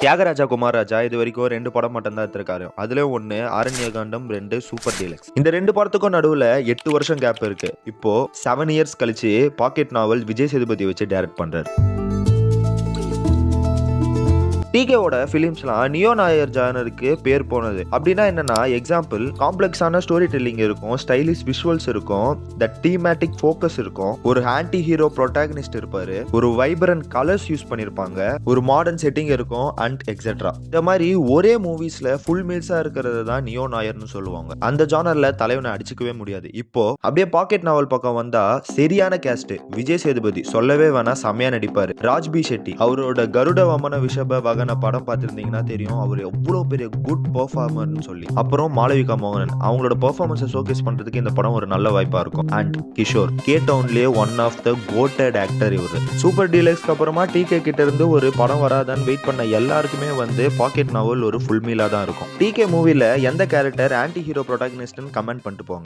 தியாகராஜா குமாரராஜா இது வரைக்கும் 2 படம் மட்டும் தான் எடுத்திருக்காரு. அதுல ஒண்ணு ஆரண்யகாண்டம், 2 சூப்பர் டீலக்ஸ். இந்த 2 படத்துக்கும் நடுவுல 8 வருஷம் கேப் இருக்கு. இப்போ 7 இயர்ஸ் கழிச்சு பாக்கெட் நாவல் விஜய் சேதுபதி வச்சு டைரக்ட் பண்றாரு. டிகேவோட ஃபிலிம்ஸ்லாம் நியோ நாயர் ஜானருக்கு பேர் போனது. அப்படின்னா என்னன்னா, எக்ஸாம்பிள் காம்ப்ளெக்ஸான ஸ்டோரி டெல்லிங் இருக்கும், ஸ்டைலிஷ் விஷுவல்ஸ் இருக்கும், த தீமேட்டிக் ஃபோக்கஸ் இருக்கும், ஒரு ஆன்டி ஹீரோ ப்ரோட்டாகனிஸ்ட் இருப்பாரு, ஒரு வைப்ரண்ட் கலர்ஸ் யூஸ் பண்ணிருப்பாங்க, ஒரு மாடர்ன் செட்டிங் இருக்கும் அண்ட் எக்ஸெட்ரா. இந்த மாதிரி ஒரே மூவிஸ்ல ஃபுல் மீல்ஸா இருக்கிறது தான் நியோ நாயர்னு சொல்லுவாங்க. அந்த ஜானர்ல தலைவனை அடிச்சுக்கவே முடியாது. இப்போ அப்படியே பாக்கெட் நாவல் பக்கம் வந்தா சரியான கேஸ்ட். விஜய் சேதுபதி சொல்லவே வேணா, செம்மையா நடிப்பாரு. ராஜ்பி ஷெட்டி அவரோட கருட வமன விஷப வகன படம் பார்த்திருந்தீங்கன்னா தெரியும் அவர் எவ்வளவு பெரிய குட் பெர்ஃபார்மர்னு சொல்லி. அப்புறம் மாளவிகா மோகனன் அவங்களோட பெர்ஃபார்மன்ஸை ஷோகேஸ் பண்றதுக்கு இந்த படம் ஒரு நல்ல வாய்ப்பா இருக்கும். அண்ட் கிஷோர் கே டவுன்லயே one of the goated actor இவர். சூப்பர் டீலக்ஸ்க்கு அப்புறமா டிகே கிட்ட இருந்து ஒரு படம் வராதான்னு வெயிட் பண்ண எல்லாருக்குமே பாக்கெட் நாவல் ஒரு ஃபுல் மீலா தான் இருக்கும். டிகே மூவில எந்த கேரக்டர் ஆன்டி ஹீரோ ப்ரோட்டாகனிஸ்ட்னு கமெண்ட் பண்ணிட்டு போங்க.